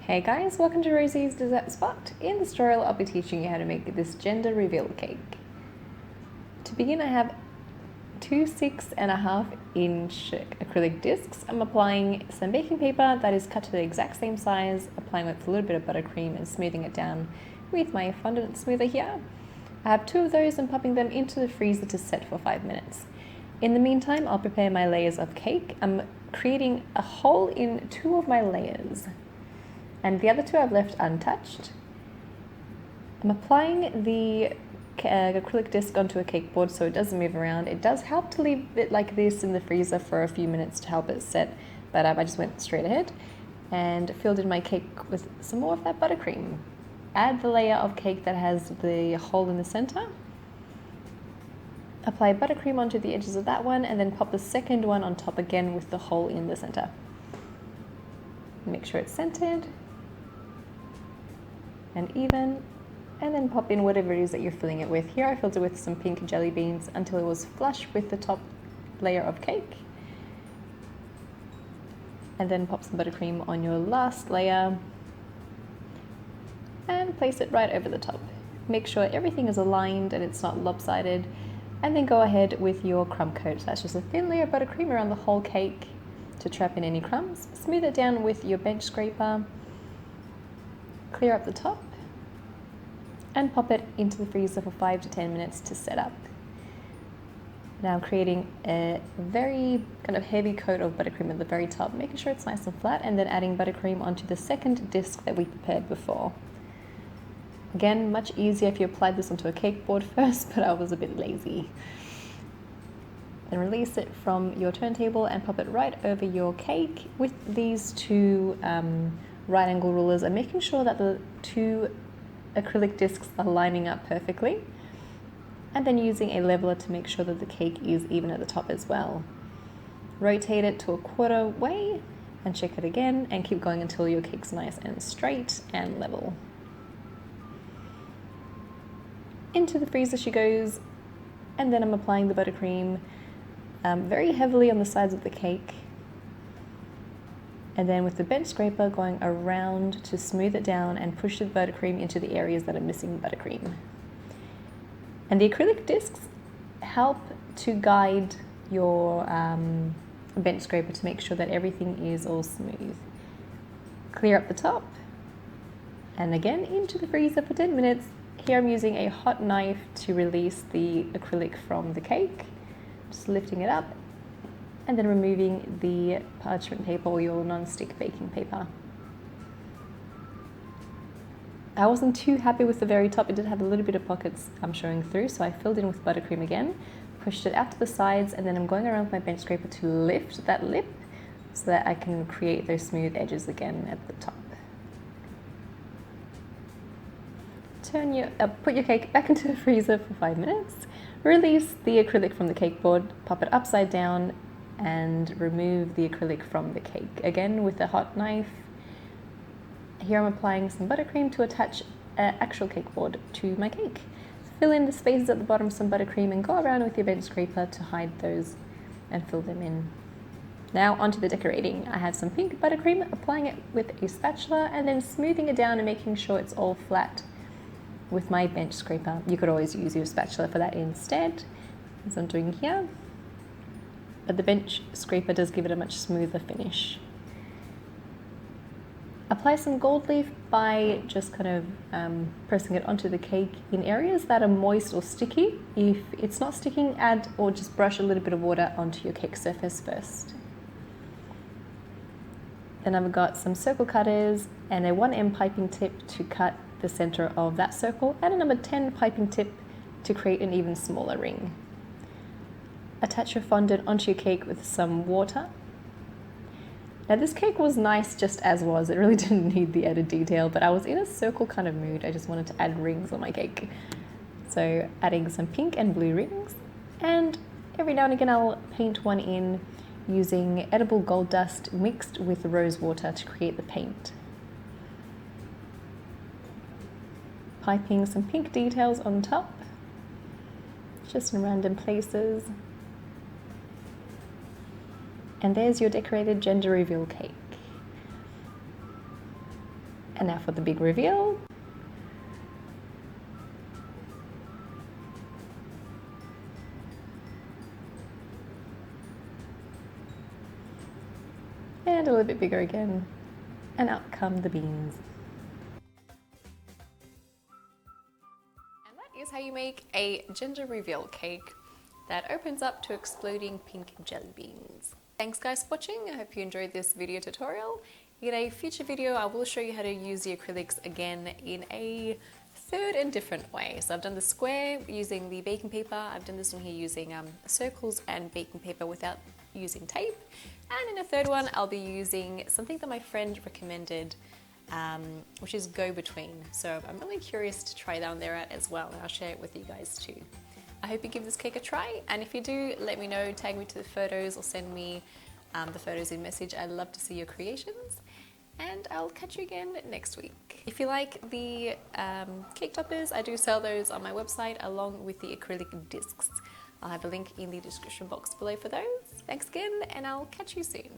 Hey guys, welcome to Rosie's Dessert Spot. In this tutorial, I'll be teaching you how to make this gender reveal cake. To begin, I have two 6.5-inch acrylic discs. I'm applying some baking paper that is cut to the exact same size, applying with a little bit of buttercream and smoothing it down with my fondant smoother here. I have two of those and popping them into the freezer to set for 5 minutes. In the meantime, I'll prepare my layers of cake. I'm creating a hole in two of my layers, and the other two I've left untouched. I'm applying the acrylic disc onto a cake board so it doesn't move around. It does help to leave it like this in the freezer for a few minutes to help it set, but I just went straight ahead and filled in my cake with some more of that buttercream. Add the layer of cake that has the hole in the center. Apply buttercream onto the edges of that one and then pop the second one on top again with the hole in the center. Make sure it's centered and even, and then pop in whatever it is that you're filling it with. Here I filled it with some pink jelly beans until it was flush with the top layer of cake. And then pop some buttercream on your last layer and place it right over the top. Make sure everything is aligned and it's not lopsided, and then go ahead with your crumb coat. So that's just a thin layer of buttercream around the whole cake to trap in any crumbs. Smooth it down with your bench scraper, clear up the top, and pop it into the freezer for 5 to 10 minutes to set up. Now I'm creating a very kind of heavy coat of buttercream at the very top, making sure it's nice and flat, and then adding buttercream onto the second disc that we prepared before. Again, much easier if you applied this onto a cake board first, but I was a bit lazy. Then release it from your turntable and pop it right over your cake with these two right angle rulers, and making sure that the two acrylic discs are lining up perfectly, and then using a leveler to make sure that the cake is even at the top as well. Rotate it to a quarter way and check it again, and keep going until your cake's nice and straight and level. Into the freezer she goes, and then I'm applying the buttercream very heavily on the sides of the cake, and then with the bench scraper going around to smooth it down and push the buttercream into the areas that are missing buttercream. And the acrylic discs help to guide your bench scraper to make sure that everything is all smooth. Clear up the top, and again into the freezer for 10 minutes. Here I'm using a hot knife to release the acrylic from the cake, just lifting it up and then removing the parchment paper or your non-stick baking paper. I wasn't too happy with the very top. It did have a little bit of pockets showing through, so I filled in with buttercream again, pushed it out to the sides, and then I'm going around with my bench scraper to lift that lip so that I can create those smooth edges again at the top. Put your cake back into the freezer for 5 minutes, release the acrylic from the cake board, pop it upside down, and remove the acrylic from the cake. Again with a hot knife. Here I'm applying some buttercream to attach an actual cake board to my cake. Fill in the spaces at the bottom with some buttercream and go around with your bench scraper to hide those and fill them in. Now onto the decorating. I have some pink buttercream, applying it with a spatula and then smoothing it down and making sure it's all flat with my bench scraper. You could always use your spatula for that instead, as I'm doing here, but the bench scraper does give it a much smoother finish. Apply some gold leaf by just kind of pressing it onto the cake in areas that are moist or sticky. If it's not sticking, add or just brush a little bit of water onto your cake surface first. Then I've got some circle cutters and a 1M piping tip to cut the center of that circle, and a number 10 piping tip to create an even smaller ring. Attach your fondant onto your cake with some water. Now this cake was nice just as was, it really didn't need the added detail, but I was in a circle kind of mood. I just wanted to add rings on my cake. So adding some pink and blue rings, and every now and again I'll paint one in using edible gold dust mixed with rose water to create the paint. Piping some pink details on top, just in random places. And there's your decorated gender reveal cake. And now for the big reveal. And a little bit bigger again. And out come the beans. And that is how you make a ginger reveal cake that opens up to exploding pink jelly beans. Thanks guys for watching. I hope you enjoyed this video tutorial. In a future video, I will show you how to use the acrylics again in a third and different way. So I've done the square using the baking paper. I've done this one here using circles and baking paper without using tape. And in a third one, I'll be using something that my friend recommended, which is go-between. So I'm really curious to try that on there as well, and I'll share it with you guys too. I hope you give this cake a try, and if you do, let me know, tag me to the photos or send me the photos in message. I'd love to see your creations, and I'll catch you again next week. If you like the cake toppers, I do sell those on my website along with the acrylic discs. I'll have a link in the description box below for those. Thanks again, and I'll catch you soon.